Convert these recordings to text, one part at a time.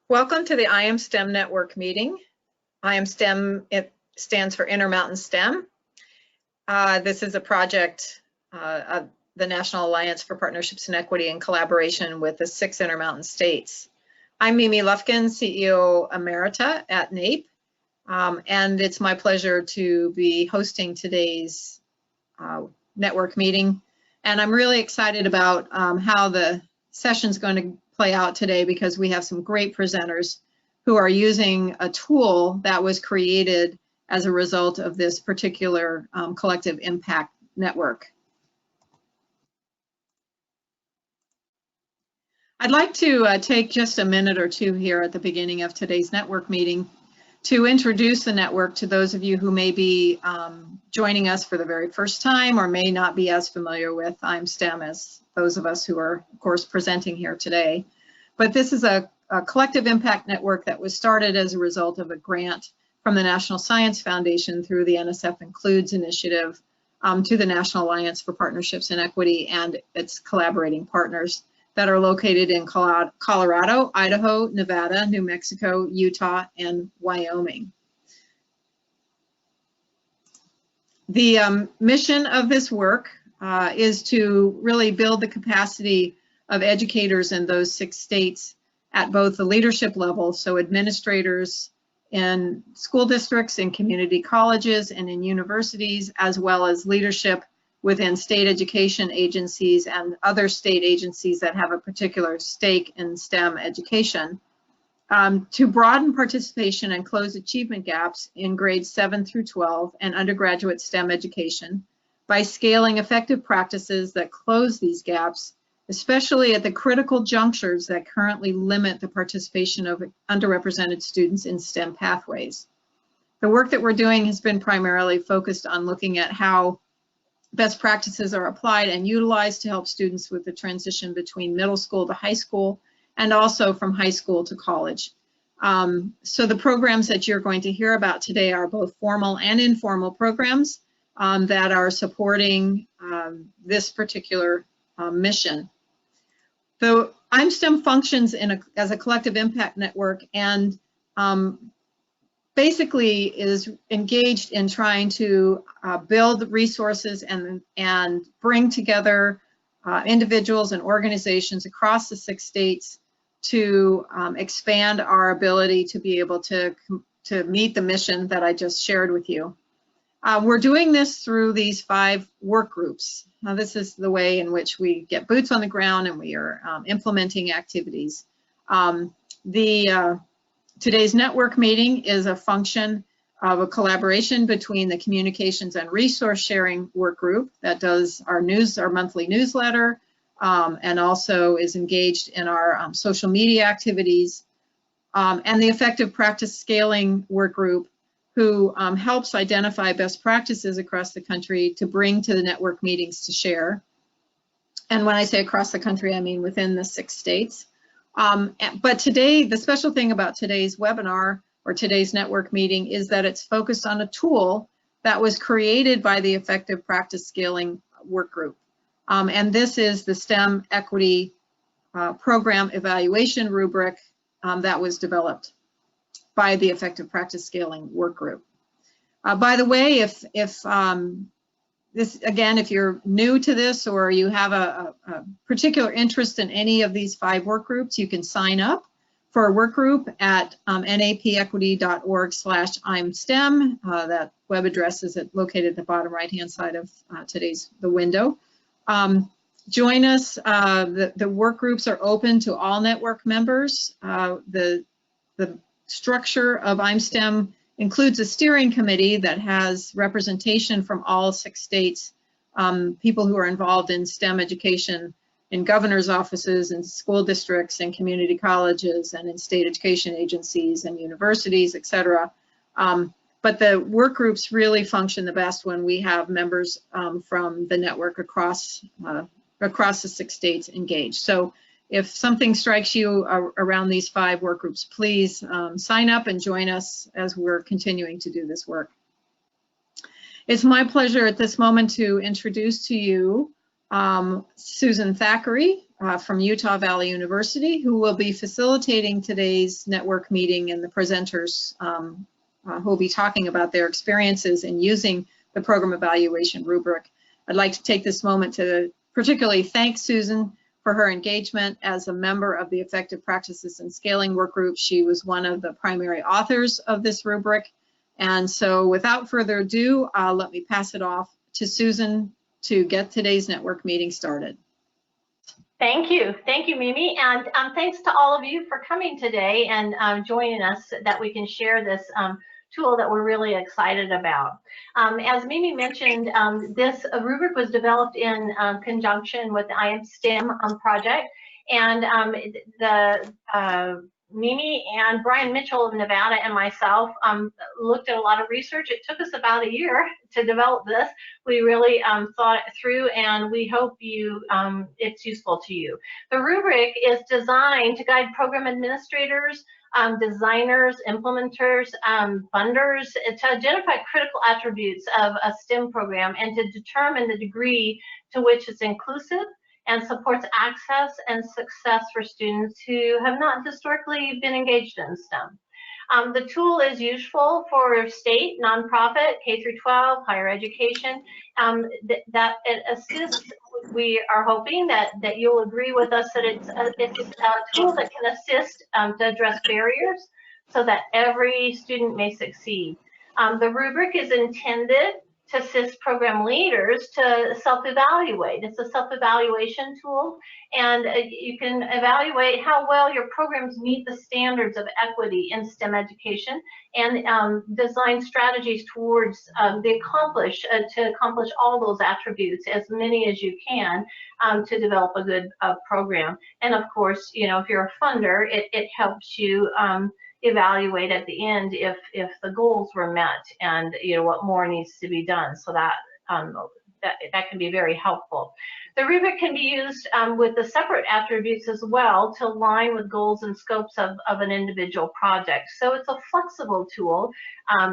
Welcome to the IMSTEM Network meeting. IMSTEM, it stands for Intermountain STEM. This is a project of the National Alliance for Partnerships and Equity in collaboration with the 6 Intermountain states. I'm Mimi Lufkin, CEO Emerita at NAEP, and it's my pleasure to be hosting today's network meeting. And I'm really excited about how the session's going to play out today, because we have some great presenters who are using a tool that was created as a result of this particular collective impact network. I'd like to take just a minute or two here at the beginning of today's network meeting to introduce the network to those of you who may be joining us for the very first time or may not be as familiar with IMSTEM as those of us who are, of course, presenting here today. But this is a collective impact network that was started as a result of a grant from the National Science Foundation through the NSF Includes initiative to the National Alliance for Partnerships and Equity and its collaborating partners that are located in Colorado, Idaho, Nevada, New Mexico, Utah, and Wyoming. The mission of this work is to really build the capacity of educators in those 6 states at both the leadership level, so administrators in school districts, in community colleges, and in universities, as well as leadership within state education agencies and other state agencies that have a particular stake in STEM education, to broaden participation and close achievement gaps in grades 7 through 12 and undergraduate STEM education by scaling effective practices that close these gaps, especially at the critical junctures that currently limit the participation of underrepresented students in STEM pathways. The work that we're doing has been primarily focused on looking at how best practices are applied and utilized to help students with the transition between middle school to high school and also from high school to college. So the programs that you're going to hear about today are both formal and informal programs that are supporting this particular mission. So IMSTEM functions as a collective impact network and basically is engaged in trying to build resources and bring together individuals and organizations across the 6 states to expand our ability to be able to meet the mission that I just shared with you. We're doing this through these 5 work groups. Now, this is the way in which we get boots on the ground and we are implementing activities. Today's network meeting is a function of a collaboration between the Communications and Resource Sharing Work Group that does our monthly newsletter and also is engaged in our social media activities, and the Effective Practice Scaling Work Group, who helps identify best practices across the country to bring to the network meetings to share. And when I say across the country, I mean within the 6 states. But today, the special thing about today's webinar or today's network meeting is that it's focused on a tool that was created by the Effective Practice Scaling Work Group. And this is the STEM Equity Program Evaluation Rubric that was developed by the Effective Practice Scaling Work Group. By the way, if you're new to this or you have a particular interest in any of these 5 work groups, you can sign up for a work group at napequity.org/IMSTEM. That web address is located at the bottom right-hand side of the window. Join us. The work groups are open to all network members. The structure of IMSTEM includes a steering committee that has representation from all 6 states, people who are involved in STEM education in governor's offices and school districts and community colleges and in state education agencies and universities, etc. But the work groups really function the best when we have members from the network across the 6 states engaged. So if something strikes you around these 5 work groups, please sign up and join us as we're continuing to do this work. It's my pleasure at this moment to introduce to you Susan Thackeray, from Utah Valley University, who will be facilitating today's network meeting, and the presenters who will be talking about their experiences in using the program evaluation rubric. I'd like to take this moment to particularly thank Susan for her engagement as a member of the Effective Practices and Scaling work group. She was one of the primary authors of this rubric. And so without further ado, let me pass it off to Susan to get today's network meeting started. Thank you, Mimi, and thanks to all of you for coming today and joining us so that we can share this tool that we're really excited about. As Mimi mentioned, this rubric was developed in conjunction with the IMSTEM project, and Mimi and Brian Mitchell of Nevada and myself looked at a lot of research. It took us about a year to develop this. We really thought it through, and we hope it's useful to you. The rubric is designed to guide program administrators, designers, implementers, funders to identify critical attributes of a STEM program and to determine the degree to which it's inclusive and supports access and success for students who have not historically been engaged in STEM. The tool is useful for state, nonprofit, K-12, higher education, that it assists. We are hoping that you'll agree with us that it's a tool that can assist to address barriers so that every student may succeed. The rubric is intended to assist program leaders to self-evaluate. It's a self-evaluation tool, and you can evaluate how well your programs meet the standards of equity in STEM education and design strategies towards to accomplish all those attributes, as many as you can, to develop a good program. And of course, if you're a funder, it helps you evaluate at the end if the goals were met and what more needs to be done. So that that can be very helpful. The rubric can be used with the separate attributes as well to align with goals and scopes of an individual project. So it's a flexible tool.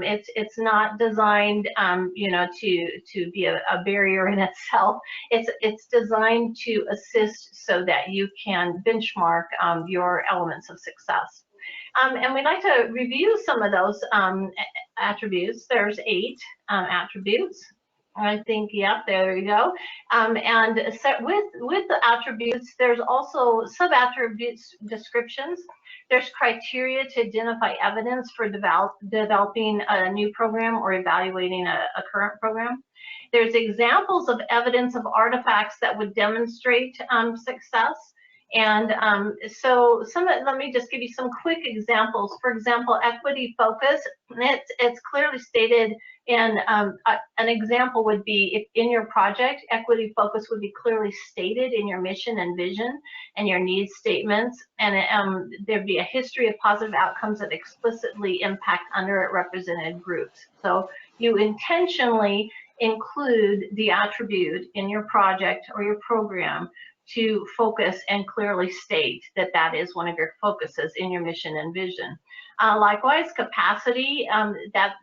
It's not designed to be a barrier in itself. It's designed to assist so that you can benchmark your elements of success. And we'd like to review some of those attributes. There's 8 attributes. I think, yep, there you go. And with the attributes, there's also sub-attributes descriptions. There's criteria to identify evidence for developing a new program or evaluating a current program. There's examples of evidence of artifacts that would demonstrate success. And so let me just give you some quick examples. For example, equity focus, it's clearly stated in an example would be if in your project, equity focus would be clearly stated in your mission and vision and your needs statements, and there'd be a history of positive outcomes that explicitly impact underrepresented groups. So you intentionally include the attribute in your project or your program to focus and clearly state that that is one of your focuses in your mission and vision. Likewise, capacity, that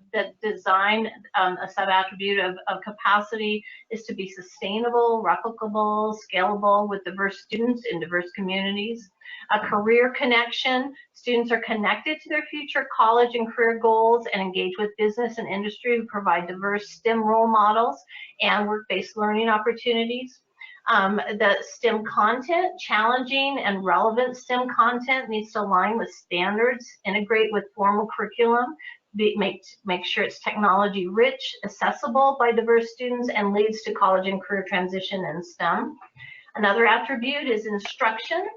design, a sub-attribute of capacity is to be sustainable, replicable, scalable with diverse students in diverse communities. A career connection, students are connected to their future college and career goals and engage with business and industry who provide diverse STEM role models and work-based learning opportunities. The STEM content, challenging and relevant STEM content needs to align with standards, integrate with formal curriculum, make sure it's technology rich, accessible by diverse students, and leads to college and career transition in STEM. Another attribute is instruction.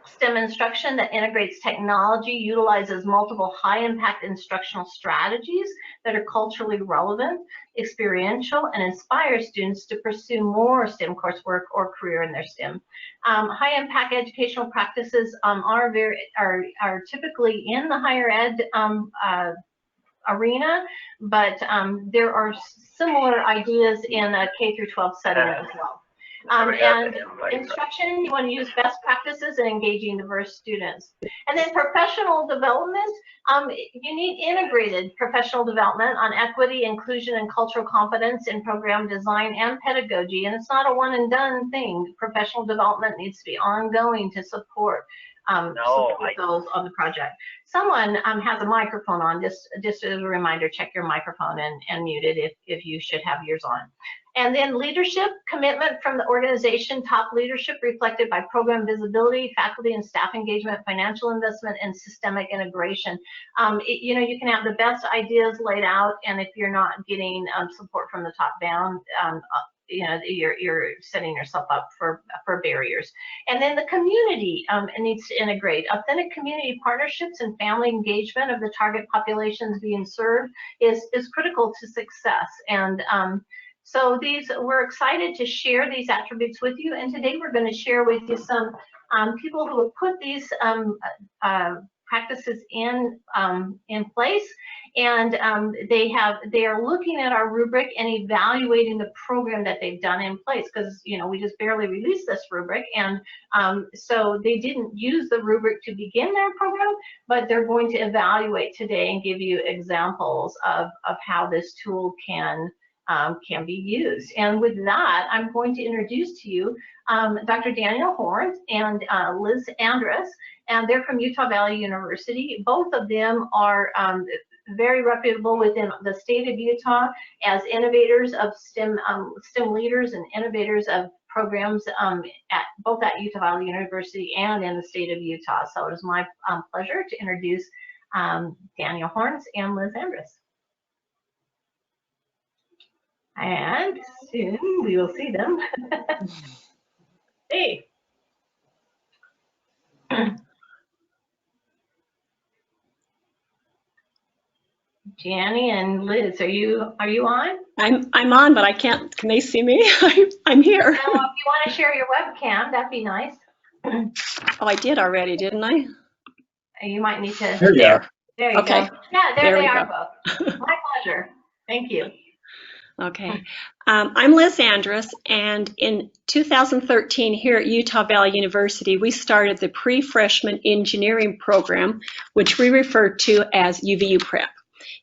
STEM instruction that integrates technology, utilizes multiple high-impact instructional strategies that are culturally relevant, experiential, and inspire students to pursue more STEM coursework or career in their STEM. High-impact educational practices are typically in the higher ed arena, but there are similar ideas in a K-12 setting as well. And instruction, you want to use best practices and engaging diverse students. And then professional development, you need integrated professional development on equity, inclusion, and cultural competence in program design and pedagogy. And it's not a one and done thing. Professional development needs to be ongoing to support those on the project. Someone has a microphone on. Just as a reminder, check your microphone and mute it if you should have yours on. And then leadership, commitment from the organization, top leadership reflected by program visibility, faculty and staff engagement, financial investment, and systemic integration. You know, you can have the best ideas laid out, and if you're not getting support from the top down, you know, you're setting yourself up for barriers. And then the community needs to integrate. Authentic community partnerships and family engagement of the target populations being served is critical to success. And so we're excited to share these attributes with you. And today we're going to share with you some people who have put these practices in place, and they are looking at our rubric and evaluating the program that they've done in place, because you know we just barely released this rubric, and so they didn't use the rubric to begin their program, but they're going to evaluate today and give you examples of how this tool can be used. And with that, I'm going to introduce to you Dr. Daniel Horn and Liz Andrus, and they're from Utah Valley University. Both of them are very reputable within the state of Utah as innovators of STEM leaders and innovators of programs both at Utah Valley University and in the state of Utah. So it is my pleasure to introduce Daniel Horn and Liz Andrus. And soon we will see them. Hey. Janny and Liz, are you on? I'm on, but I can't. Can they see me? I'm here. Well, if you want to share your webcam, that'd be nice. Oh, I did already, didn't I? You might need to. There you are. There you Okay. go. Yeah, there they are go. both. My pleasure. Thank you. Okay. I'm Liz Andrus, and in 2013 here at Utah Valley University, we started the pre-freshman engineering program, which we refer to as UVU Prep.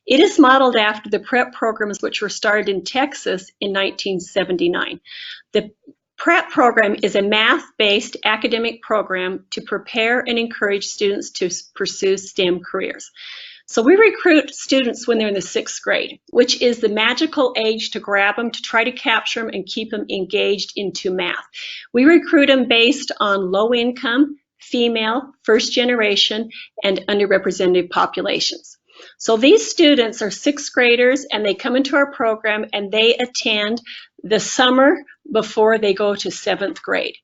It is modeled after the prep programs which were started in Texas in 1979. The prep program is a math-based academic program to prepare and encourage students to pursue STEM careers. So we recruit students when they're in the 6th grade, which is the magical age to grab them, to try to capture them and keep them engaged into math. We recruit them based on low income, female, first generation, and underrepresented populations. So these students are 6th graders, and they come into our program and they attend the summer before they go to 7th grade.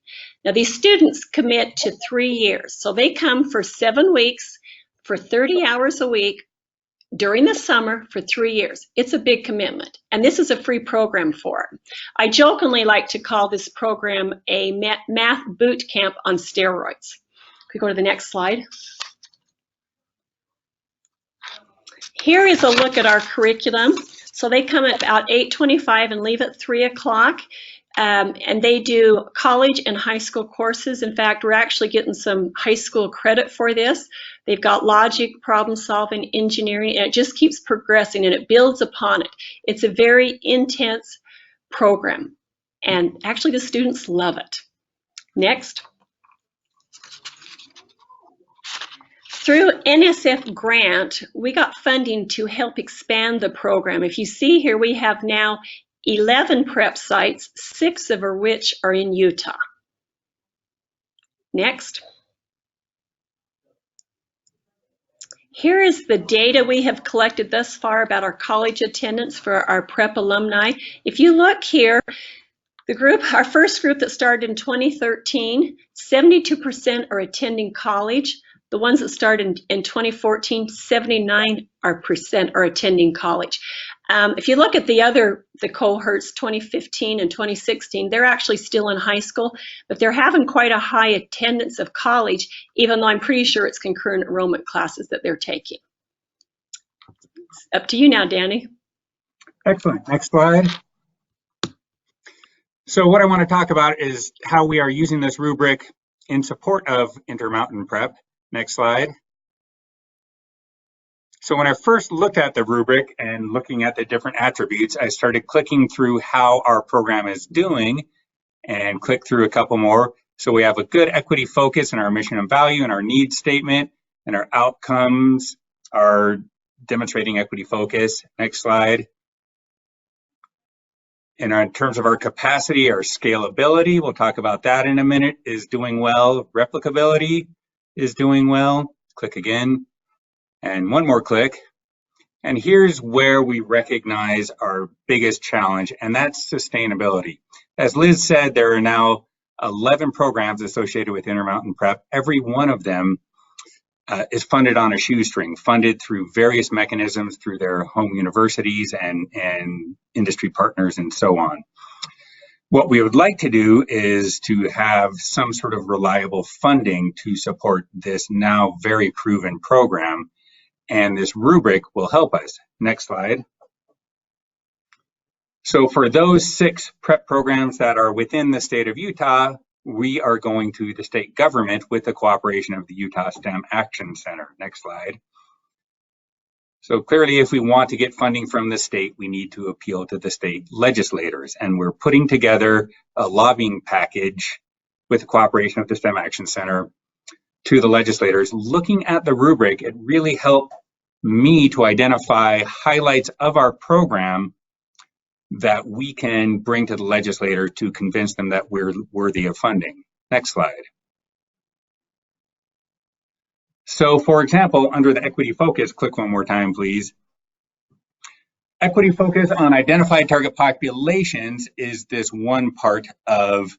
Now these students commit to 3 years. So they come for 7 weeks, for 30 hours a week during the summer for 3 years. It's a big commitment, and this is a free program for it. I jokingly like to call this program a math boot camp on steroids. Can we go to the next slide? Here is a look at our curriculum. So they come at about 8:25 and leave at 3 o'clock. And they do college and high school courses. In fact, we're actually getting some high school credit for this. They've got logic, problem solving, engineering, and it just keeps progressing and it builds upon it. It's a very intense program, and actually the students love it. Next. Through NSF grant, we got funding to help expand the program. If you see here, we have now 11 prep sites, 6 of which are in Utah. Next. Here is the data we have collected thus far about our college attendance for our prep alumni. If you look here, our first group that started in 2013, 72% are attending college. The ones that started in 2014, 79% are attending college. If you look at the cohorts, 2015 and 2016, they're actually still in high school, but they're having quite a high attendance of college, even though I'm pretty sure it's concurrent enrollment classes that they're taking. It's up to you now, Danny. Excellent. Next slide. So what I want to talk about is how we are using this rubric in support of Intermountain Prep. Next slide. So when I first looked at the rubric and looking at the different attributes, I started clicking through how our program is doing and click through a couple more. So we have a good equity focus in our mission and value and our needs statement, and our outcomes are demonstrating equity focus. Next slide. And in terms of our capacity, our scalability, we'll talk about that in a minute, is doing well. Replicability is doing well. Click again. And one more click. And here's where we recognize our biggest challenge, and that's sustainability. As Liz said, there are now 11 programs associated with Intermountain Prep. Every one of them is funded on a shoestring, funded through various mechanisms, through their home universities and industry partners and so on. What we would like to do is to have some sort of reliable funding to support this now very proven program, and this rubric will help us. Next slide. So for those 6 prep programs that are within the state of Utah, we are going to the state government with the cooperation of the Utah STEM Action Center. Next slide. So clearly, if we want to get funding from the state, we need to appeal to the state legislators. And we're putting together a lobbying package with the cooperation of the STEM Action Center to the legislators. Looking at the rubric, it really helped me to identify highlights of our program that we can bring to the legislator to convince them that we're worthy of funding. Next slide. So for example, under the equity focus, click one more time, please. Equity focus on identified target populations is this one part of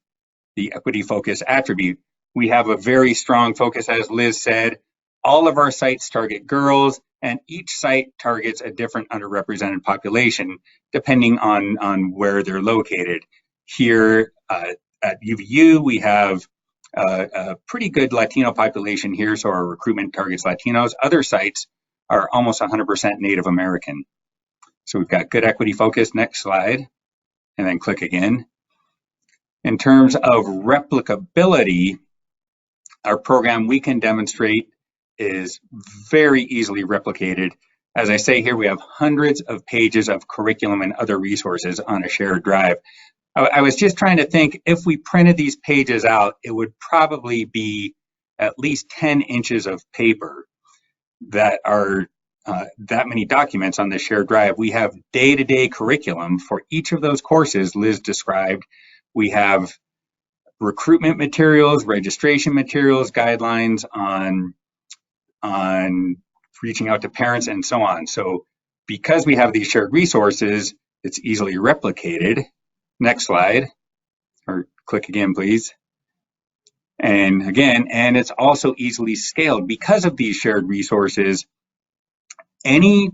the equity focus attribute. We have a very strong focus, as Liz said. All of our sites target girls, and each site targets a different underrepresented population, depending on where they're located. Here at UVU, we have a pretty good Latino population here, so our recruitment targets Latinos. Other sites are almost 100% Native American. So we've got good equity focus. Next slide, and then click again. In terms of replicability, our program, we can demonstrate, is very easily replicated. As I say here, we have hundreds of pages of curriculum and other resources on a shared drive. I was just trying to think, if we printed these pages out, it would probably be at least 10 inches of paper that are that many documents on the shared drive. We have day-to-day curriculum for each of those courses Liz described. We have recruitment materials, registration materials, guidelines on reaching out to parents and so on. So because we have these shared resources, it's easily replicated. Next slide, or click again, please. And again, and it's also easily scaled. Because of these shared resources, any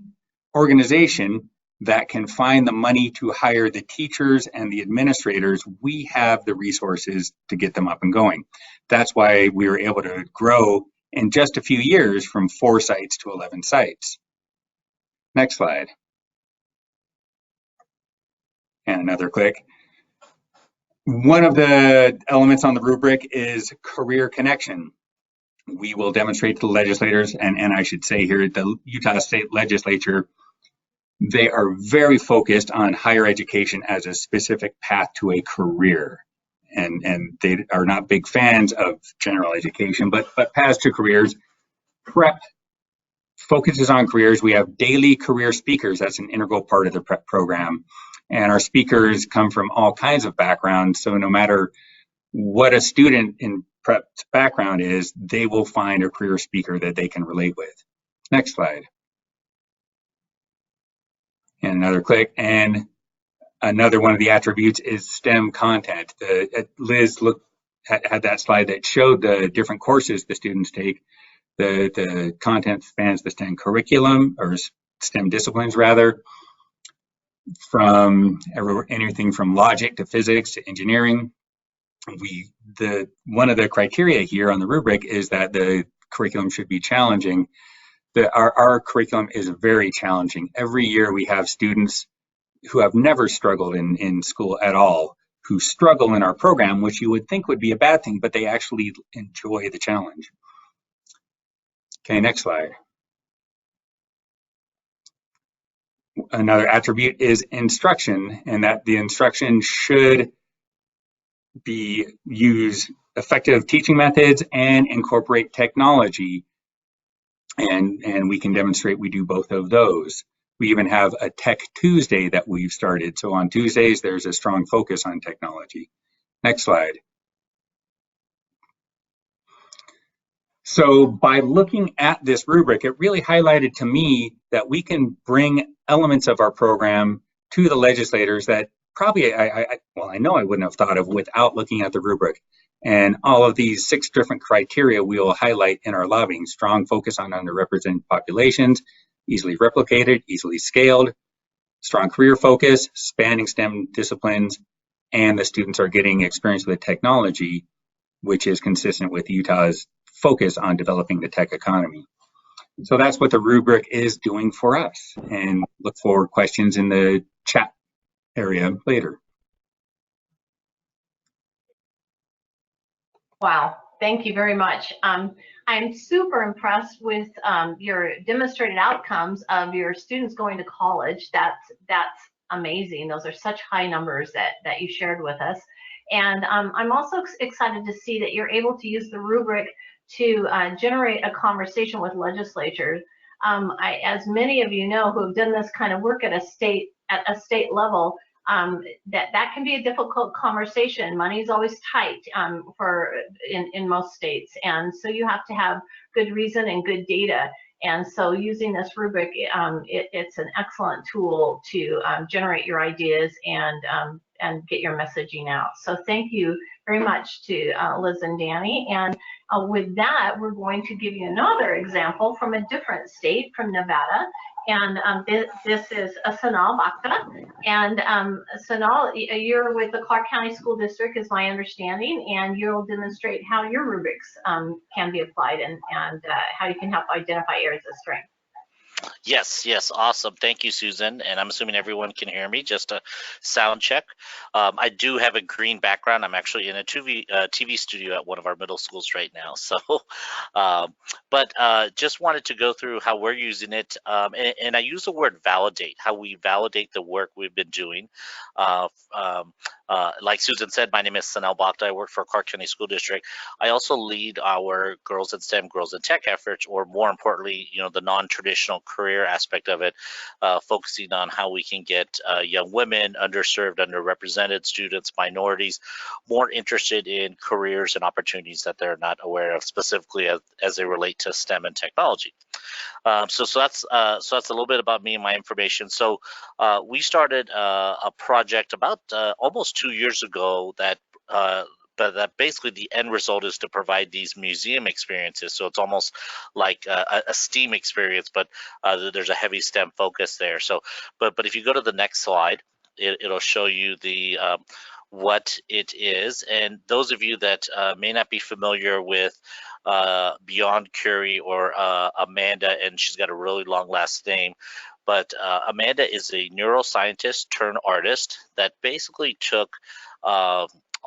organization that can find the money to hire the teachers and the administrators, we have the resources to get them up and going. That's why we were able to grow in just a few years from 4 sites to 11 sites. Next slide. And another click. One of the elements on the rubric is career connection. We will demonstrate to the legislators, and I should say here, the Utah State Legislature, they are very focused on higher education as a specific path to a career. And they are not big fans of general education, but paths to careers. Prep focuses on careers. We have daily career speakers. That's an integral part of the prep program. And our speakers come from all kinds of backgrounds. So no matter what a student in prep's background is, they will find a career speaker that they can relate with. Next slide. And another click. And another one of the attributes is STEM content. Liz had that slide that showed the different courses the students take. The content spans the STEM curriculum, or STEM disciplines rather, from anything from logic to physics to engineering. One of the criteria here on the rubric is that the curriculum should be challenging. Our curriculum is very challenging. Every year we have students who have never struggled in school at all, who struggle in our program, which you would think would be a bad thing, but they actually enjoy the challenge. Okay, next slide. Another attribute is instruction, and that the instruction should use effective teaching methods and incorporate technology. And we can demonstrate we do both of those. We even have a Tech Tuesday that we've started. So on Tuesdays, there's a strong focus on technology. Next slide. So by looking at this rubric, it really highlighted to me that we can bring elements of our program to the legislators that probably, I know I wouldn't have thought of without looking at the rubric. And all of these 6 different criteria we will highlight in our lobbying: strong focus on underrepresented populations, easily replicated, easily scaled, strong career focus, spanning STEM disciplines, and the students are getting experience with technology, which is consistent with Utah's focus on developing the tech economy. So that's what the rubric is doing for us, and look for questions in the chat area later. Wow, thank you very much. I'm super impressed with your demonstrated outcomes of your students going to college. That's amazing. Those are such high numbers that you shared with us. And I'm also excited to see that you're able to use the rubric to generate a conversation with legislatures. As many of you know who have done this kind of work at a state level, that can be a difficult conversation. Money is always tight in most states, and so you have to have good reason and good data. And so using this rubric, it's an excellent tool to generate your ideas and get your messaging out. So thank you very much to Liz and Danny. And with that, we're going to give you another example from a different state, from Nevada. And this is Sanal Bhakta. And Sanal, you're with the Clark County School District, is my understanding, and you'll demonstrate how your rubrics can be applied and how you can help identify areas of strength. Yes, awesome. Thank you, Susan. And I'm assuming everyone can hear me, just a sound check. I do have a green background. I'm actually in a TV studio at one of our middle schools right now. So, but just wanted to go through how we're using it. And I use the word validate, how we validate the work we've been doing. Like Susan said, my name is Sanal Bhakta. I work for Clark County School District. I also lead our Girls in STEM, Girls in Tech efforts, or more importantly, the non-traditional career aspect of it, focusing on how we can get young women, underserved, underrepresented students, minorities, more interested in careers and opportunities that they're not aware of, specifically as they relate to STEM and technology. So that's a little bit about me and my information. So we started a project about almost 2 years ago that basically the end result is to provide these museum experiences. So it's almost like a STEAM experience, but there's a heavy STEM focus there. So, but if you go to the next slide, it'll show you the what it is. And those of you that may not be familiar with Beyond Curie or Amanda, and she's got a really long last name, but Amanda is a neuroscientist turned artist that basically took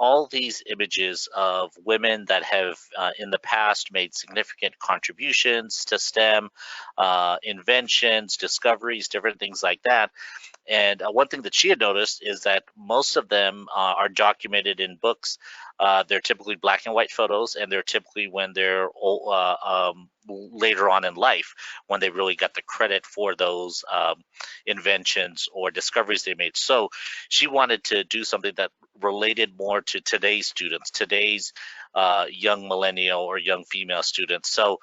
all these images of women that have in the past made significant contributions to STEM, inventions, discoveries, different things like that. And one thing that she had noticed is that most of them are documented in books. They're typically black and white photos, and they're typically when they're later on in life, when they really got the credit for those inventions or discoveries they made. So she wanted to do something that related more to today's students, today's young millennial or young female students. So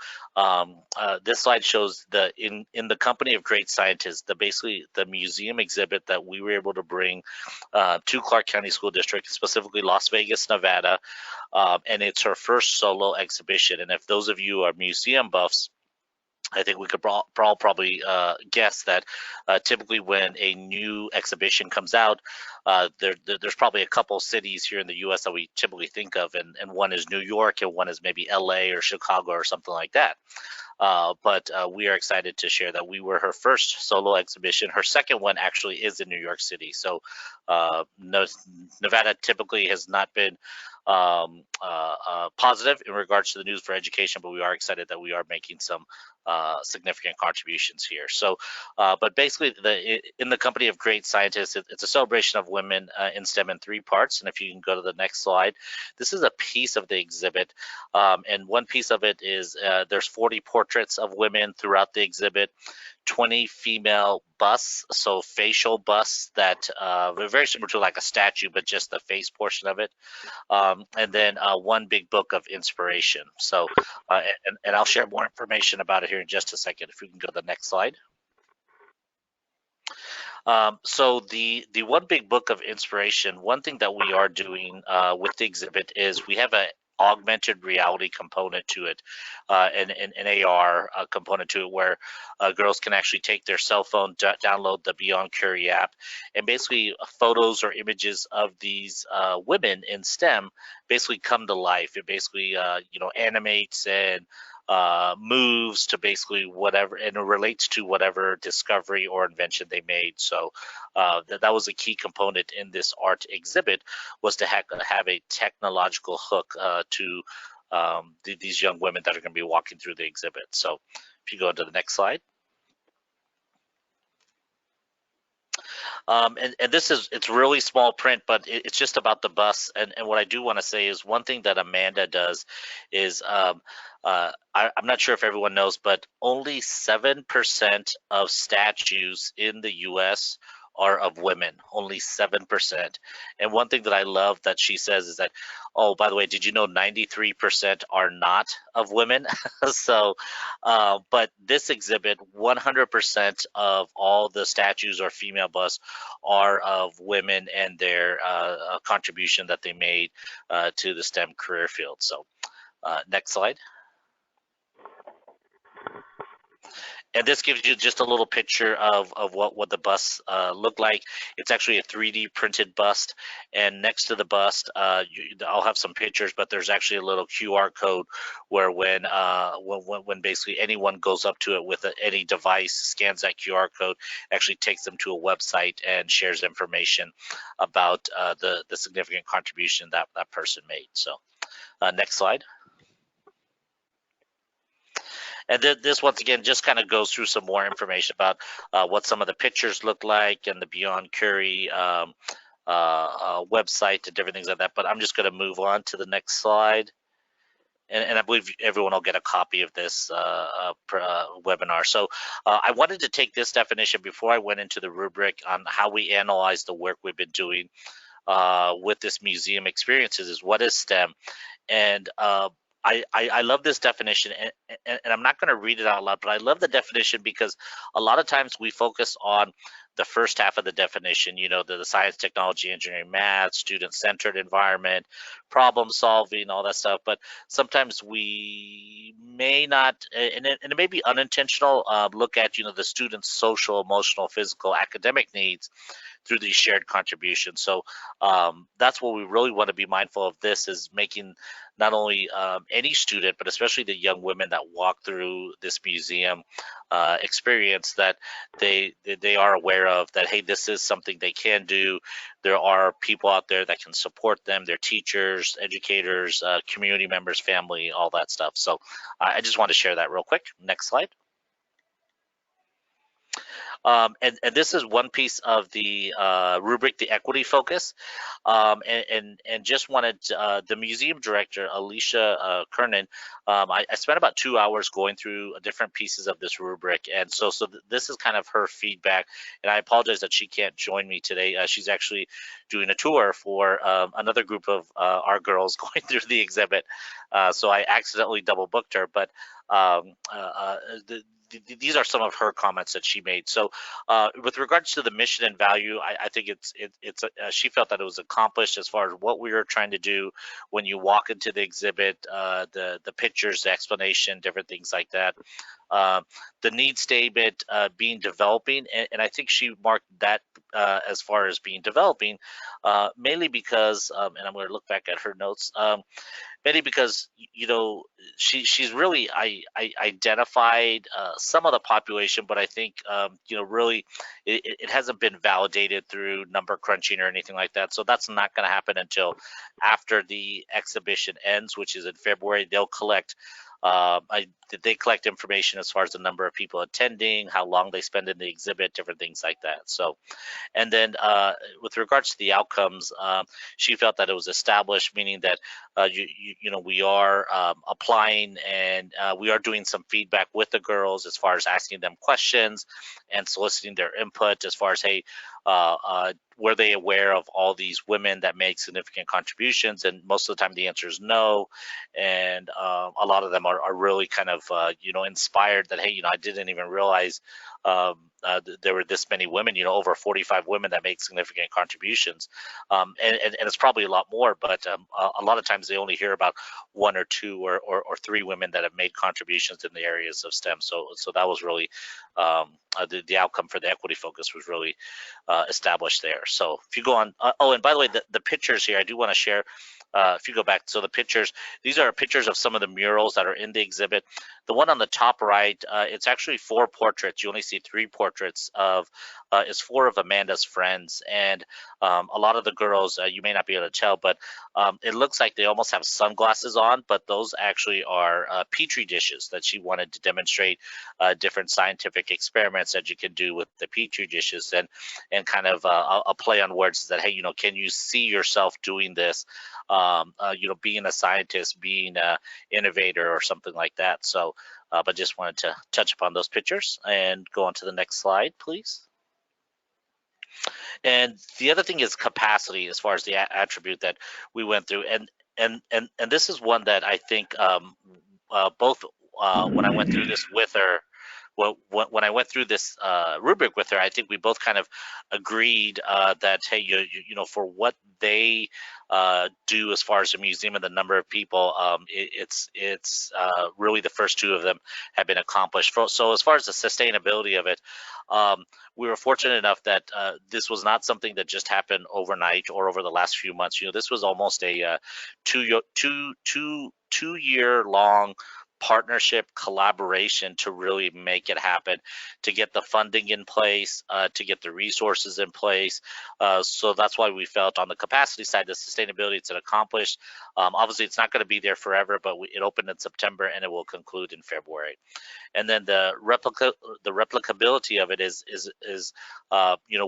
this slide shows in the company of great scientists, basically the museum exhibit that we were able to bring to Clark County School District, specifically Las Vegas, Nevada, and it's her first solo exhibition. And if those of you are museum buffs, I think we could probably guess that typically when a new exhibition comes out, there's probably a couple cities here in the U.S. that we typically think of, and one is New York, and one is maybe L.A. or Chicago or something like that. but we are excited to share that we were her first solo exhibition. Her second one actually is in New York City. So Nevada typically has not been positive in regards to the news for education, but we are excited that we are making some significant contributions here. So, but basically, in the company of great scientists, it's a celebration of women in STEM in 3 parts. And if you can go to the next slide, this is a piece of the exhibit. And one piece of it is there's 40 portraits of women throughout the exhibit, 20 female busts, so facial busts that are very similar to like a statue, but just the face portion of it. And then one big book of inspiration. So, and I'll share more information about it here in just a second. If we can go to the next slide. So the one big book of inspiration, one thing that we are doing with the exhibit is we have a augmented reality component to it, an AR component to it, where girls can actually take their cell phone, download the Beyond Curie app, and basically photos or images of these women in STEM basically come to life. It basically animates and moves to basically whatever, and it relates to whatever discovery or invention they made. So that was a key component in this art exhibit, was to have a technological hook to these young women that are going to be walking through the exhibit. So if you go to the next slide. And this it's really small print, but it's just about the bus. And what I do want to say is one thing that Amanda does is I'm not sure if everyone knows, but only 7% of statues in the U.S. are of women, only 7%. And one thing that I love that she says is that, oh, by the way, did you know 93% are not of women? So, but this exhibit, 100% of all the statues or female busts are of women and their contribution that they made to the STEM career field. So next slide. And this gives you just a little picture of what the bust looked like. It's actually a 3D printed bust, and next to the bust, I'll have some pictures, but there's actually a little QR code where when basically anyone goes up to it with any device, scans that QR code, actually takes them to a website and shares information about the significant contribution that person made. So next slide. And this, once again, just kind of goes through some more information about what some of the pictures look like and the Beyond Curie website and different things like that. But I'm just going to move on to the next slide. And I believe everyone will get a copy of this webinar. So I wanted to take this definition before I went into the rubric on how we analyze the work we've been doing with this museum experiences is what is STEM. And I love this definition, and I'm not going to read it out loud, but I love the definition because a lot of times we focus on the first half of the definition, the science, technology, engineering, math, student-centered environment, problem solving, all that stuff. But sometimes we may not, and it may be unintentional, look at, the student's social, emotional, physical, academic needs through these shared contributions. So that's what we really want to be mindful of. This is making not only any student, but especially the young women that walk through this museum experience, that they are aware of that, hey, this is something they can do. There are people out there that can support them, their teachers, educators, community members, family, all that stuff. So I just want to share that real quick. Next slide. And this is one piece of the rubric, the equity focus, and just wanted the museum director, Alicia Kernan. I spent about 2 hours going through different pieces of this rubric, and so this is kind of her feedback. And I apologize that she can't join me today. She's actually doing a tour for another group of our girls going through the exhibit, so I accidentally double booked her, but these are some of her comments that she made. So with regards to the mission and value, I think she felt that it was accomplished as far as what we were trying to do when you walk into the exhibit, the pictures, the explanation, different things like that. The need statement being developing, and I think she marked that as far as being developing, mainly because, and I'm going to look back at her notes, Betty, because she's really identified some of the population, but I think really it hasn't been validated through number crunching or anything like that. So that's not going to happen until after the exhibition ends, which is in February. They'll collect. They collect information as far as the number of people attending, how long they spend in the exhibit, different things like that. So, and then with regards to the outcomes, she felt that it was established, meaning that we are applying and we are doing some feedback with the girls as far as asking them questions and soliciting their input as far as, hey, were they aware of all these women that make significant contributions? And most of the time the answer is no. And a lot of them are really kind of, inspired that, hey, I didn't even realize there were this many women, over 45 women that make significant contributions. And it's probably a lot more, but a lot of times they only hear about one or two or three women that have made contributions in the areas of STEM. So that was really the outcome for the equity focus was really established there. So if you go on, and by the way, the pictures here, I do want to share. If you go back, so the pictures, these are pictures of some of the murals that are in the exhibit. The one on the top right, it's actually 4 portraits. You only see 3 portraits of, it's 4 of Amanda's friends. And a lot of the girls, you may not be able to tell, but it looks like they almost have sunglasses on, but those actually are Petri dishes that she wanted to demonstrate different scientific experiments that you can do with the Petri dishes, and kind of a play on words that, hey, can you see yourself doing this? Being a scientist, being an innovator or something like that. So, but just wanted to touch upon those pictures and go on to the next slide, please. And the other thing is capacity, as far as the attribute that we went through. And this is one that I think both when I went through this with her, when I went through this rubric with her, I think we both kind of agreed that, hey, for what they do as far as the museum and the number of people, it's really the first 2 of them have been accomplished. So as far as the sustainability of it, we were fortunate enough that this was not something that just happened overnight or over the last few months. This was almost a 2-year long partnership collaboration to really make it happen, to get the funding in place, to get the resources in place. So that's why we felt on the capacity side, the sustainability, it's accomplished. Obviously, it's not going to be there forever, but it opened in September and it will conclude in February. And then the replicability of it is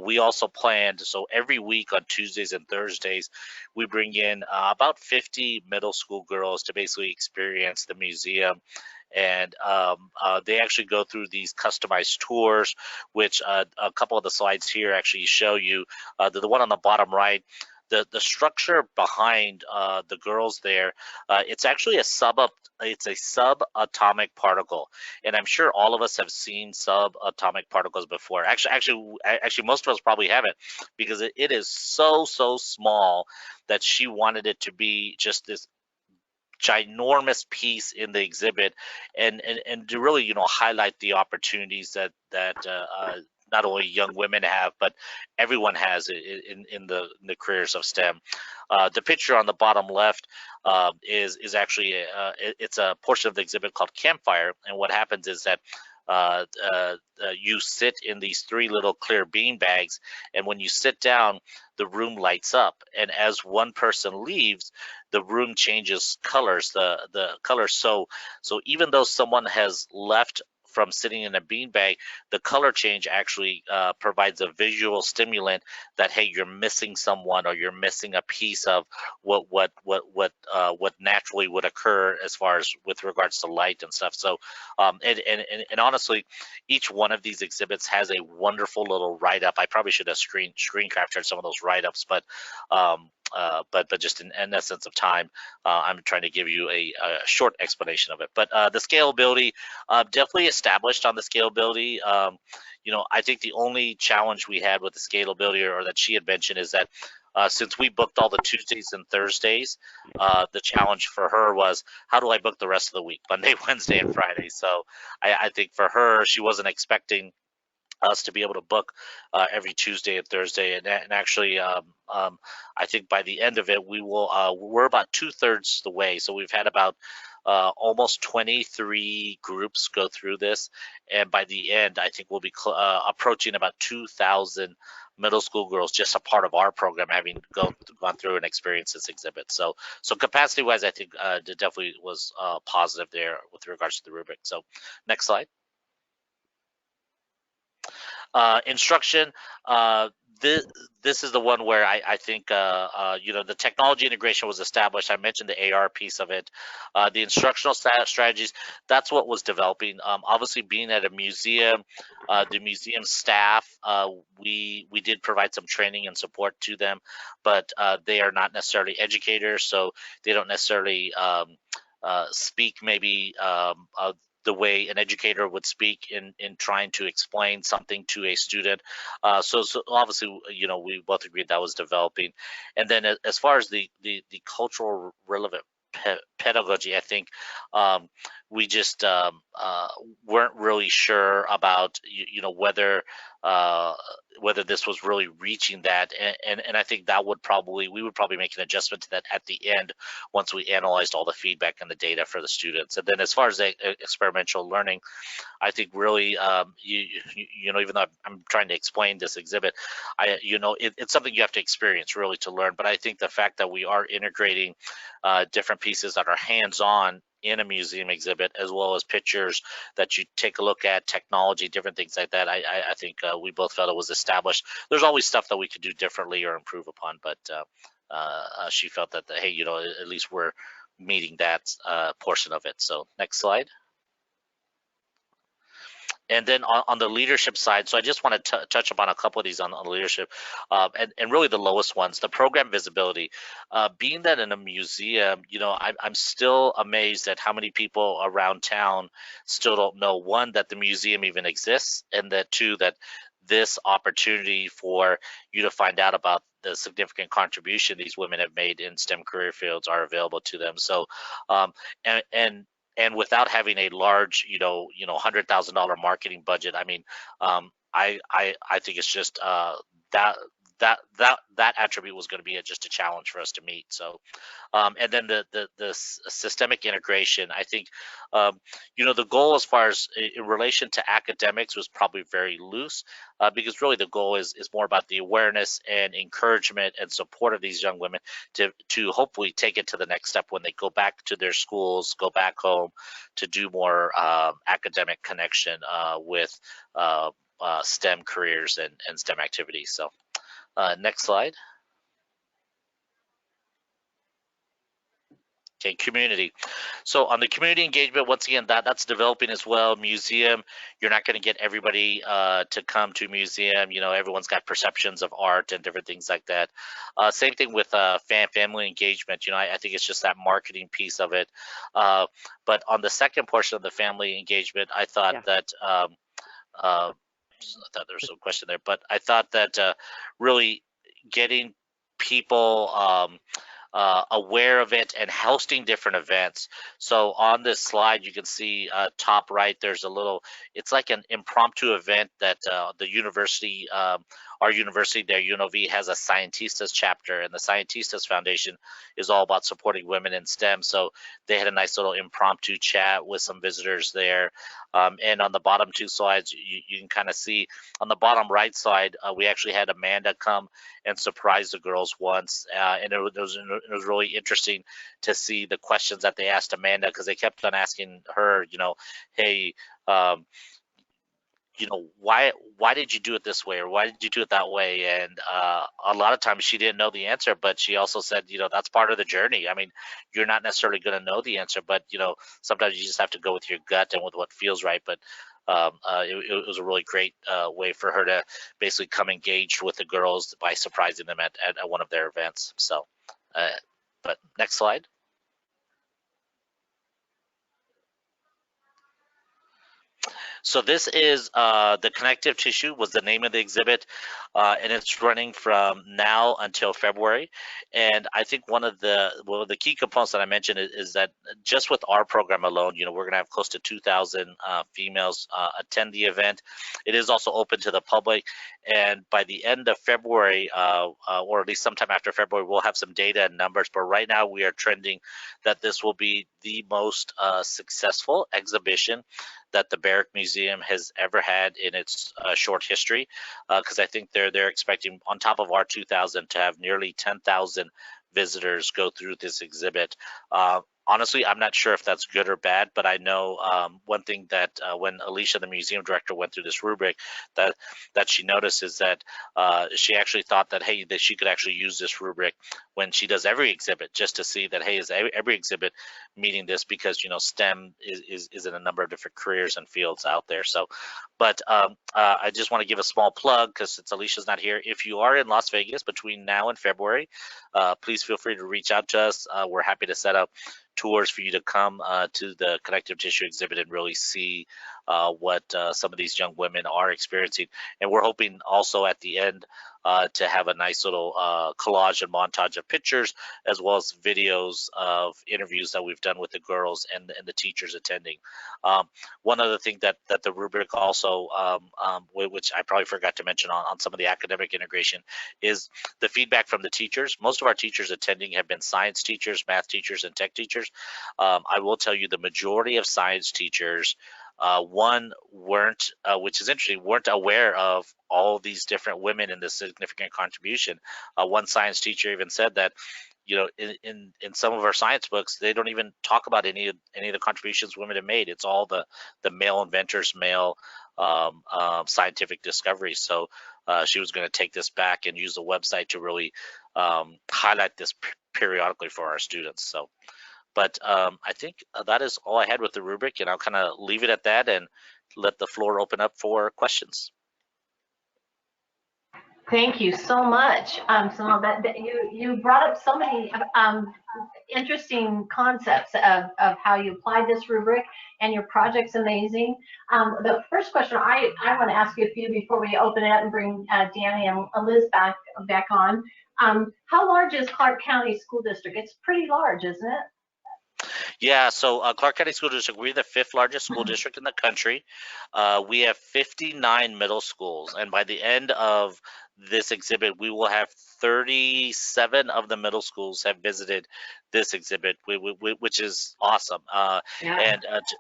we also planned, so every week on Tuesdays and Thursdays, we bring in about 50 middle school girls to basically experience the museum. And they actually go through these customized tours, which a couple of the slides here actually show you. The one on the bottom right, the structure behind the girls there, it's actually a subatomic particle, and I'm sure all of us have seen subatomic particles before. Actually, most of us probably haven't, because it is so small that she wanted it to be just this ginormous piece in the exhibit, and to really highlight the opportunities that not only young women have, but everyone has in the careers of STEM. The picture on the bottom left is actually it's a portion of the exhibit called Campfire, and what happens is that you sit in these 3 little clear bean bags, and when you sit down, the room lights up, and as one person leaves, the room changes colors. The colors. So even though someone has left from sitting in a beanbag, the color change actually provides a visual stimulant that, hey, you're missing someone, or you're missing a piece of what naturally would occur as far as with regards to light and stuff. So and honestly, each one of these exhibits has a wonderful little write-up. I probably should have screen captured some of those write-ups, but just in essence of time, I'm trying to give you a short explanation of it. But the scalability, definitely established on the scalability. I think the only challenge we had with the scalability, or that she had mentioned, is that since we booked all the Tuesdays and Thursdays, the challenge for her was, how do I book the rest of the week, Monday, Wednesday, and Friday? So I think for her, she wasn't expecting us to be able to book every Tuesday and Thursday, and actually, I think by the end of it, we will. We're about 2/3 the way, so we've had about almost 23 groups go through this, and by the end, I think we'll be approaching about 2,000 middle school girls, just a part of our program, having gone through and experienced this exhibit. So capacity wise, I think it definitely was positive there with regards to the rubric. So next slide. Instruction, this is the one where I think the technology integration was established. I mentioned the AR piece of it. The instructional strategies, that's what was developing. Obviously, being at a museum, the museum staff, we did provide some training and support to them, but they are not necessarily educators, so they don't necessarily speak maybe the way an educator would speak in trying to explain something to a student. So obviously, we both agreed that was developing. And then as far as the cultural relevant pedagogy, I think we just weren't really sure about whether this was really reaching that, and I think that we would probably make an adjustment to that at the end once we analyzed all the feedback and the data for the students. And then as far as the experiential learning, I think really even though I'm trying to explain this exhibit, it's something you have to experience really to learn. But I think the fact that we are integrating different pieces that are hands-on in a museum exhibit, as well as pictures that you take a look at, technology, different things like that, I think we both felt it was established. There's always stuff that we could do differently or improve upon, but she felt that, hey, at least we're meeting that portion of it. So next slide. And then on the leadership side, so I just want to touch upon a couple of these on leadership, and really the lowest ones, the program visibility. Being that in a museum, I'm still amazed at how many people around town still don't know, one, that the museum even exists, and that two, that this opportunity for you to find out about the significant contribution these women have made in STEM career fields are available to them. So, and without having a large, $100,000 marketing budget, I mean, I think it's just that attribute was going to be just a challenge for us to meet. So, and then the systemic integration, I think, the goal as far as in relation to academics was probably very loose, because really the goal is more about the awareness and encouragement and support of these young women to hopefully take it to the next step when they go back to their schools, go back home, to do more academic connection with STEM careers and STEM activities. So next slide. Okay, community. So on the community engagement, once again, that's developing as well. Museum, you're not going to get everybody to come to a museum. Everyone's got perceptions of art and different things like that. Same thing with family engagement. I think it's just that marketing piece of it. But on the second portion of the family engagement, I thought that I thought there was some question there, but I thought that really getting people aware of it and hosting different events. So on this slide, you can see top right, there's it's like an impromptu event that the university, our university there, UNLV, has a Scientistas chapter, and the Scientistas Foundation is all about supporting women in STEM. So they had a nice little impromptu chat with some visitors there. And on the bottom two slides, you can kind of see on the bottom right side, we actually had Amanda come and surprise the girls once, and it was really interesting to see the questions that they asked Amanda, because they kept on asking her, hey, why did you do it this way, or why did you do it that way? And a lot of times she didn't know the answer, but she also said, that's part of the journey. I mean, you're not necessarily going to know the answer, but sometimes you just have to go with your gut and with what feels right. But it was a really great way for her to basically come engaged with the girls by surprising them at one of their events. So, but next slide. So this is the Connective Tissue was the name of the exhibit, and it's running from now until February. And I think one of the key components that I mentioned is that just with our program alone, we're going to have close to 2,000 females attend the event. It is also open to the public, and by the end of February, or at least sometime after February, we'll have some data and numbers. But right now, we are trending that this will be the most successful exhibition that the Barrick Museum has ever had in its short history, because I think they're expecting, on top of our 2,000, to have nearly 10,000 visitors go through this exhibit. Honestly, I'm not sure if that's good or bad, but I know one thing that when Alicia, the museum director, went through this rubric, that she noticed is that she actually thought that, hey, that she could actually use this rubric when she does every exhibit, just to see that, hey, is every exhibit meeting this, because STEM is in a number of different careers and fields out there. So, but I just want to give a small plug, because since Alicia's not here, if you are in Las Vegas between now and February, please feel free to reach out to us. We're happy to set up tours for you to come to the Connective Tissue exhibit and really see what some of these young women are experiencing. And we're hoping also at the end to have a nice little collage and montage of pictures, as well as videos of interviews that we've done with the girls and the teachers attending. One other thing that the rubric also, which I probably forgot to mention on some of the academic integration, is the feedback from the teachers. Most of our teachers attending have been science teachers, math teachers, and tech teachers. I will tell you the majority of science teachers, which is interesting, weren't aware of all these different women in this significant contribution. One science teacher even said that, in some of our science books, they don't even talk about any of the contributions women have made. It's all the male inventors, male scientific discoveries. So she was going to take this back and use the website to really highlight this periodically for our students. So. But I think that is all I had with the rubric, and I'll kind of leave it at that and let the floor open up for questions. Thank you so much. So that you brought up so many interesting concepts of how you applied this rubric, and your project's amazing. The first question I want to ask you a few before we open it up and bring Danny and Liz back on. How large is Clark County School District? It's pretty large, isn't it? Yeah, so Clark County School District, we're the 5th largest school district in the country. We have 59 middle schools, and by the end of this exhibit, we will have 37 of the middle schools have visited this exhibit, which is awesome. Yeah.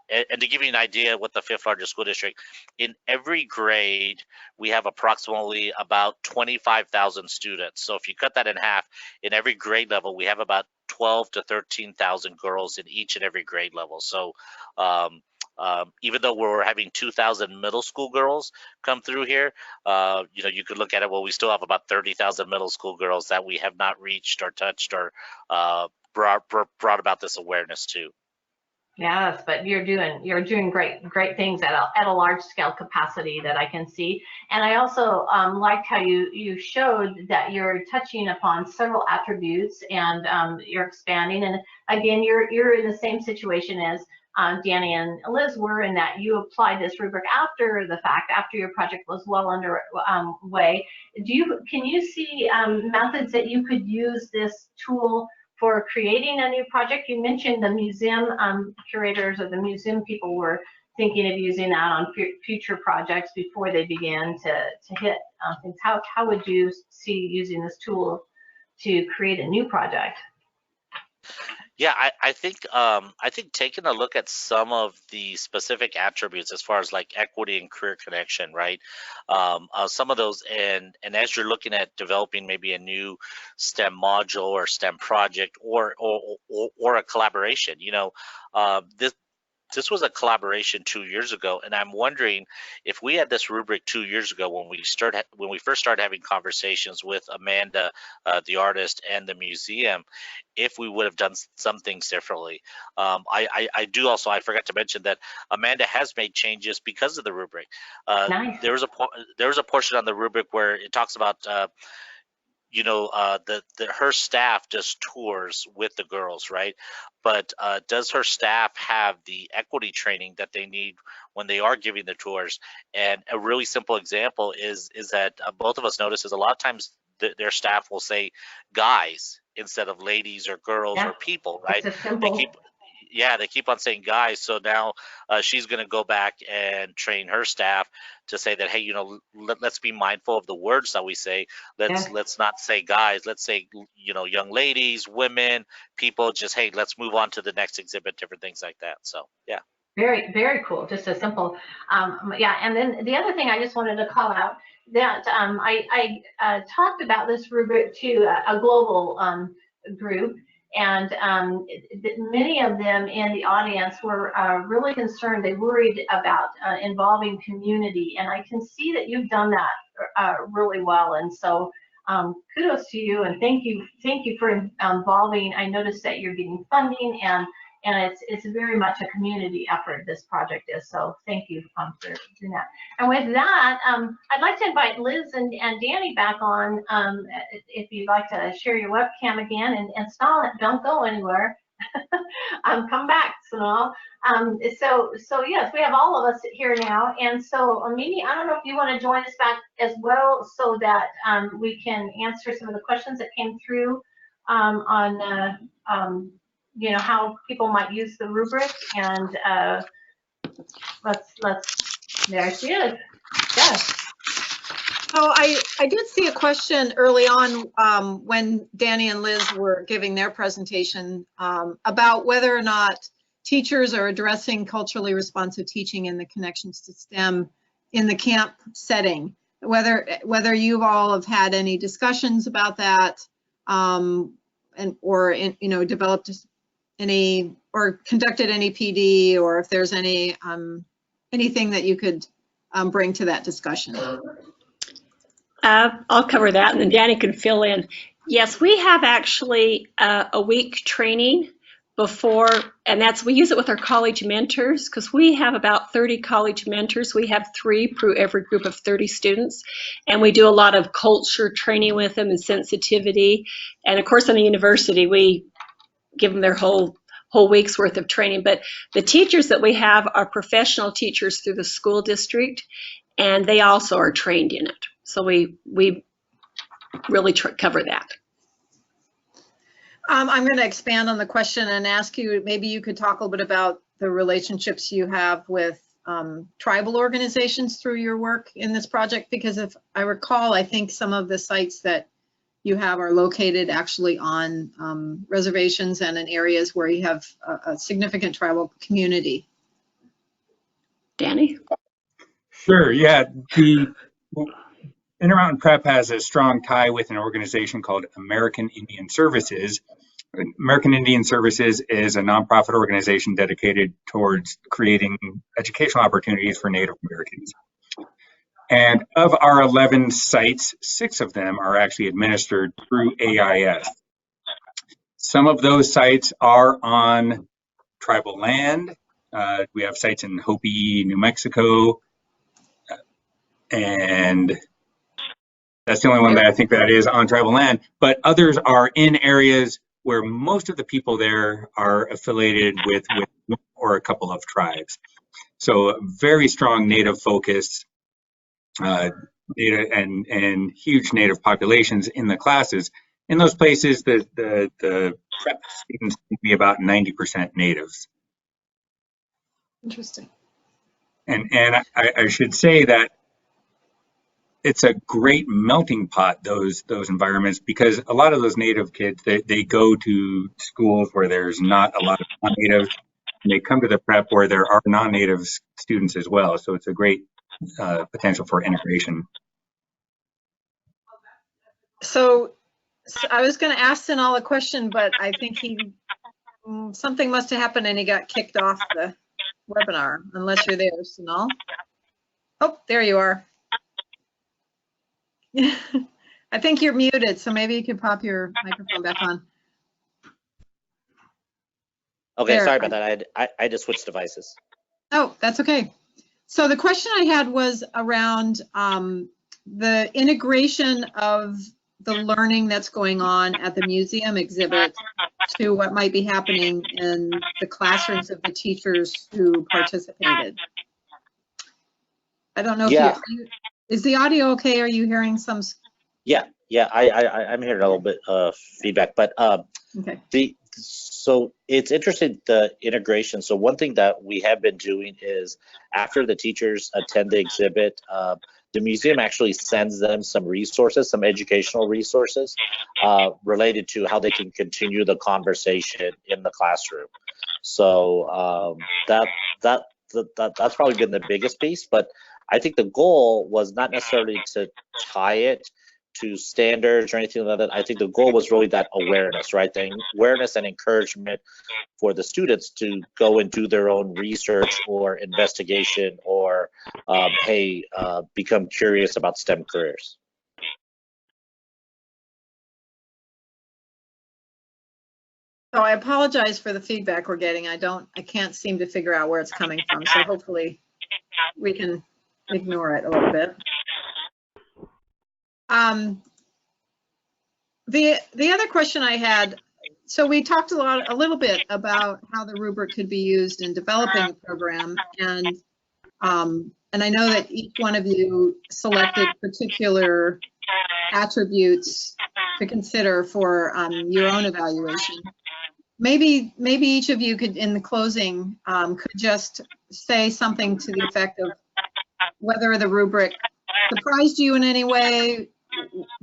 And to give you an idea what the 5th largest school district, in every grade, we have approximately about 25,000 students. So if you cut that in half, in every grade level, we have about 12 to 13,000 girls in each and every grade level. So even though we're having 2,000 middle school girls come through here, you could look at it, well, we still have about 30,000 middle school girls that we have not reached or touched or brought about this awareness to. Yes, but you're doing great things at a large scale capacity that I can see. And I also liked how you showed that you're touching upon several attributes, and you're expanding. And again, you're in the same situation as Danny and Liz were, in that you applied this rubric after the fact, after your project was well underway. Can you see methods that you could use this tool for creating a new project? You mentioned the museum curators or the museum people were thinking of using that on future projects before they began to hit things. How would you see using this tool to create a new project? Yeah, I think taking a look at some of the specific attributes as far as like equity and career connection, right? Some of those, and as you're looking at developing maybe a new STEM module or STEM project or a collaboration, this was a collaboration 2 years ago, and I'm wondering if we had this rubric 2 years ago when we first started having conversations with Amanda, the artist, and the museum, if we would have done some things differently. I forgot to mention that Amanda has made changes because of the rubric. Nice. There was a portion on the rubric where it talks about her staff does tours with the girls, right? But does her staff have the equity training that they need when they are giving the tours? And a really simple example is that both of us notice is a lot of times their staff will say guys instead of ladies or girls or people, right? It's a simple. They keep on saying guys. So now she's going to go back and train her staff to say that, hey, let's be mindful of the words that we say. Let's not say guys. Let's say, young ladies, women, people. Just, hey, let's move on to the next exhibit, different things like that. So, yeah. Very, very cool. Just a simple, And then the other thing I just wanted to call out that I talked about this rubric to a global group. And many of them in the audience were really concerned. They worried about involving community, and I can see that you've done that really well. And so, kudos to you, and thank you for involving. I noticed that you're getting funding, and it's very much a community effort. This project is, so thank you for doing that. And with that, I'd like to invite Liz and Danny back on, if you'd like to share your webcam again, and Sonal, don't go anywhere. Come back, Sonal. So yes, we have all of us here now, and so Mimi, I don't know if you want to join us back as well, so that we can answer some of the questions that came through on how people might use the rubric, and there she is. Yes. So I did see a question early on when Danny and Liz were giving their presentation about whether or not teachers are addressing culturally responsive teaching and the connections to STEM in the camp setting. Whether you all have had any discussions about that, or developed any or conducted any PD, or if there's any anything that you could bring to that discussion. I'll cover that, and then Danny can fill in. Yes, we have actually a week training before, and we use it with our college mentors, because we have about 30 college mentors. We have 3 per every group of 30 students, and we do a lot of culture training with them and sensitivity. And of course, in the university, we give them their whole week's worth of training. But the teachers that we have are professional teachers through the school district, and they also are trained in it. So we really cover that. I'm going to expand on the question and ask you, maybe you could talk a little bit about the relationships you have with tribal organizations through your work in this project, because if I recall, I think some of the sites that you have are located actually on reservations and in areas where you have a significant tribal community. Danny? Sure, yeah. The Intermountain Prep has a strong tie with an organization called American Indian Services. American Indian Services is a nonprofit organization dedicated towards creating educational opportunities for Native Americans. And of our 11 sites, 6 of them are actually administered through AIS. Some of those sites are on tribal land. We have sites in Hopi, New Mexico, and that's the only one that I think that is on tribal land. But others are in areas where most of the people there are affiliated with one or a couple of tribes. So very strong Native focus. Native and huge Native populations in the classes. In those places, the prep students can be about 90% Natives. Interesting. And I should say that it's a great melting pot, those environments, because a lot of those Native kids, they go to schools where there's not a lot of non-Native, and they come to the prep where there are non-Native students as well. So it's a great potential for integration. So I was going to ask Sonal a question, but I think something must have happened and he got kicked off the webinar, unless you're there, Sonal. Oh, there you are. I think you're muted, so maybe you can pop your microphone back on. Okay, there. Sorry about that. I just switched devices. Oh, that's okay. So the question I had was around the integration of the learning that's going on at the museum exhibit to what might be happening in the classrooms of the teachers who participated. I don't know Yeah. if is the audio okay? Are you hearing some? Yeah, I'm hearing a little bit of feedback, but Okay. So it's interesting, the integration. So one thing that we have been doing is after the teachers attend the exhibit, the museum actually sends them some resources, some educational resources related to how they can continue the conversation in the classroom. So that's probably been the biggest piece, but I think the goal was not necessarily to tie it to standards or anything like that. I think the goal was really that awareness, right? The awareness and encouragement for the students to go and do their own research or investigation or, become curious about STEM careers. So I apologize for the feedback we're getting. I can't seem to figure out where it's coming from. So hopefully we can ignore it a little bit. The other question I had, so we talked a little bit about how the rubric could be used in developing a program, and I know that each one of you selected particular attributes to consider for your own evaluation. Maybe each of you could, in the closing, could just say something to the effect of whether the rubric surprised you in any way.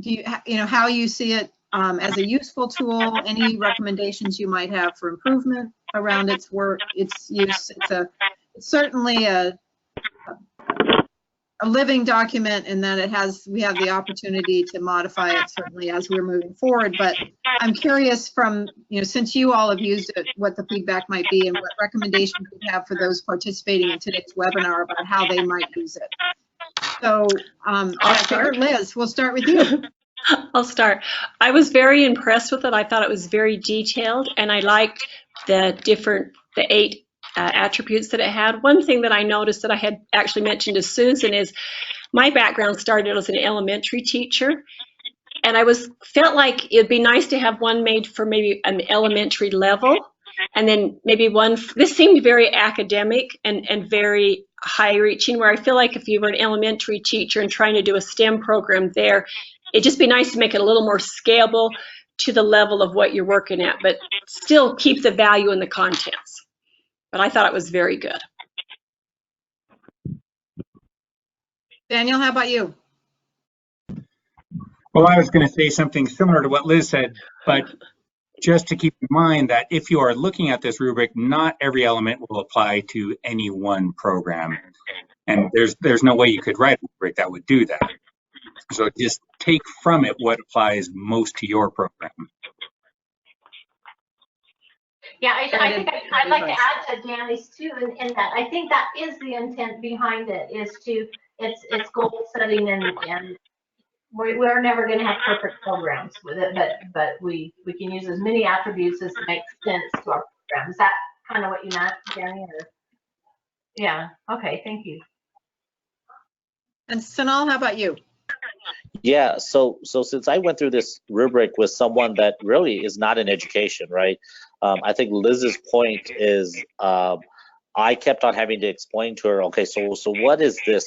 Do you know how you see it as a useful tool? Any recommendations you might have for improvement around its work, its use? It's certainly a living document in that we have the opportunity to modify it certainly as we're moving forward. But I'm curious from, since you all have used it, what the feedback might be and what recommendations you have for those participating in today's webinar about how they might use it. So Liz, we'll start with you. I'll start. I was very impressed with it. I thought it was very detailed, and I liked the 8 attributes that it had. One thing that I noticed that I had actually mentioned to Susan is my background started as an elementary teacher, and I felt like it'd be nice to have one made for maybe an elementary level, and then maybe one. This seemed very academic and very high-reaching, where I feel like if you were an elementary teacher and trying to do a STEM program there, it'd just be nice to make it a little more scalable to the level of what you're working at, but still keep the value in the contents. But I thought it was very good. Daniel, how about you? Well, I was going to say something similar to what Liz said, but just to keep in mind that if you are looking at this rubric, not every element will apply to any one program. And there's no way you could write a rubric that would do that. So just take from it what applies most to your program. Yeah, I think I'd like to add to Danny's too, in that I think that is the intent behind it, it's goal setting, and we're never going to have perfect programs with it, but we can use as many attributes as make sense to our program. Is that kind of what you meant, Danny? Or? Yeah. Okay. Thank you. And Sanal, how about you? Yeah, so since I went through this rubric with someone that really is not in education, right? I think Liz's point is I kept on having to explain to her, okay, so what is this?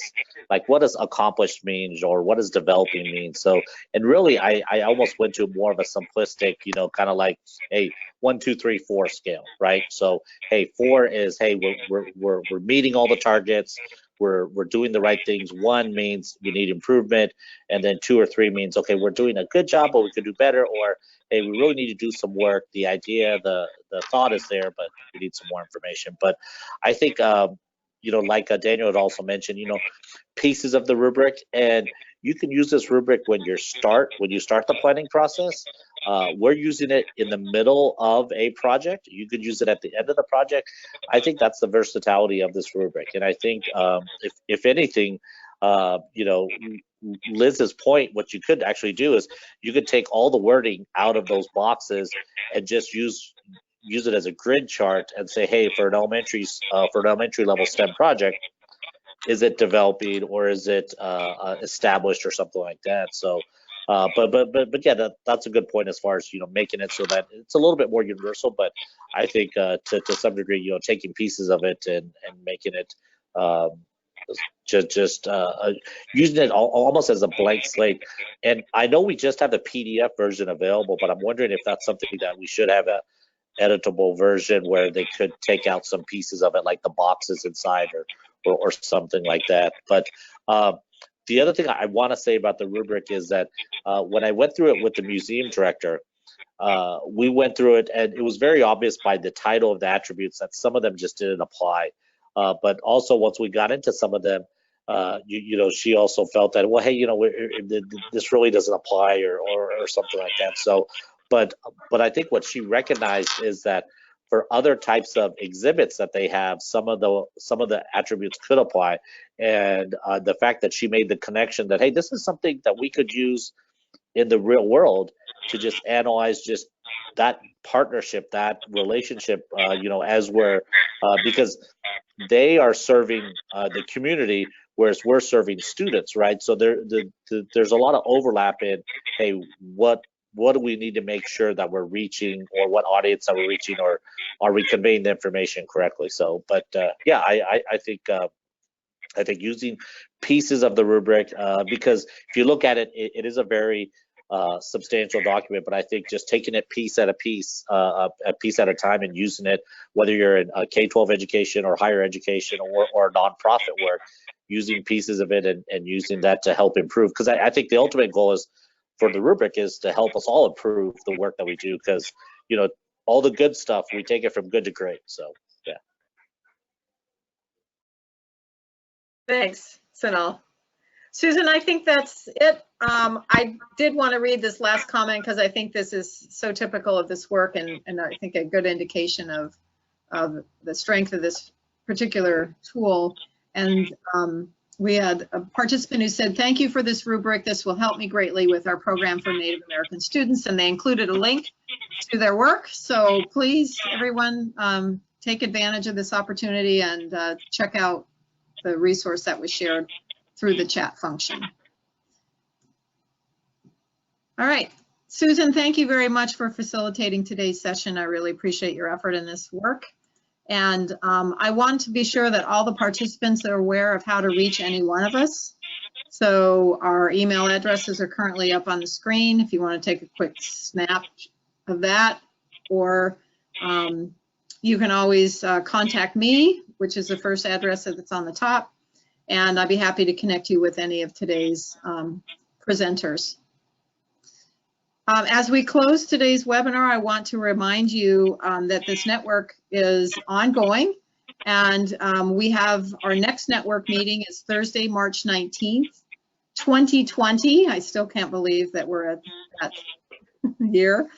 Like, what does accomplished mean, or what does developing mean? So, and really, I almost went to more of a simplistic, kind of like a 1, 2, 3, 4 scale, right? So, hey, 4 is, hey, we're meeting all the targets. We're doing the right things. 1 means we need improvement, and then 2 or 3 means, okay, we're doing a good job, but we could do better, or hey, we really need to do some work. The idea, the thought is there, but we need some more information. But I think, like Daniel had also mentioned, pieces of the rubric, and you can use this rubric when you start the planning process. We're using it in the middle of a project. You could use it at the end of the project. I think that's the versatility of this rubric. And I think if anything, Liz's point, what you could actually do is you could take all the wording out of those boxes and just use it as a grid chart and say, hey, for an elementary level STEM project, is it developing or is it established or something like that? So But yeah, that's a good point as far as, you know, making it so that it's a little bit more universal. But I think to some degree, you know, taking pieces of it and making it just using it almost as a blank slate. And I know we just have the PDF version available, but I'm wondering if that's something that we should have a editable version where they could take out some pieces of it, like the boxes inside or something like that. But the other thing I want to say about the rubric is that when I went through it with the museum director, we went through it and it was very obvious by the title of the attributes that some of them just didn't apply. But also once we got into some of them, you know, she also felt that, well, hey, you know, this really doesn't apply or something like that. So, but I think what she recognized is that for other types of exhibits that they have, some of the attributes could apply. And the fact that she made the connection that, hey, this is something that we could use in the real world to just analyze just that partnership, that relationship, you know, as we're, because they are serving the community, whereas we're serving students, right? So there's a lot of overlap in, hey, what do we need to make sure that we're reaching, or what audience that we're reaching, or are we conveying the information correctly? So, but yeah, I think using pieces of the rubric, because if you look at it, it is a very substantial document, but I think just taking it piece at a piece at a time and using it, whether you're in K-12 education or higher education or nonprofit work, using pieces of it and using that to help improve. Because I think the ultimate goal is for the rubric is to help us all improve the work that we do, because, you know, all the good stuff, we take it from good to great. So, yeah. Thanks, Sanal. Susan, I think that's it. I did want to read this last comment because I think this is so typical of this work, and I think a good indication of the strength of this particular tool. And we had a participant who said, "Thank you for this rubric. This will help me greatly with our program for Native American students." And they included a link to their work. So please, everyone, take advantage of this opportunity and check out the resource that was shared through the chat function. All right, Susan, thank you very much for facilitating today's session. I really appreciate your effort in this work. And I want to be sure that all the participants are aware of how to reach any one of us. So our email addresses are currently up on the screen if you want to take a quick snap of that, or you can always contact me, which is the first address that's on the top, and I'd be happy to connect you with any of today's presenters. As we close today's webinar, I want to remind you that this network is ongoing, and we have our next network meeting is Thursday, March 19th, 2020. I still can't believe that we're at that year.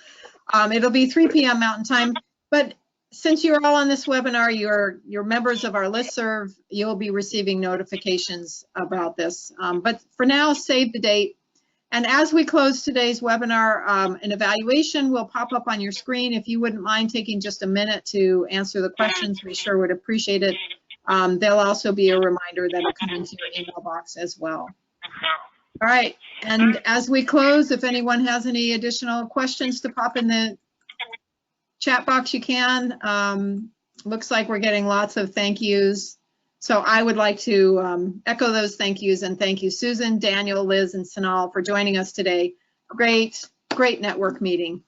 It'll be 3 p.m. Mountain Time, but since you're all on this webinar, you're members of our listserv, you'll be receiving notifications about this. But for now, save the date. And as we close today's webinar, an evaluation will pop up on your screen. If you wouldn't mind taking just a minute to answer the questions, we sure would appreciate it. There'll also be a reminder that'll come into your email box as well. All right, and as we close, if anyone has any additional questions to pop in the chat box, you can. Looks like we're getting lots of thank yous. So I would like to echo those thank yous, and thank you, Susan, Daniel, Liz, and Sanal for joining us today. Great network meeting.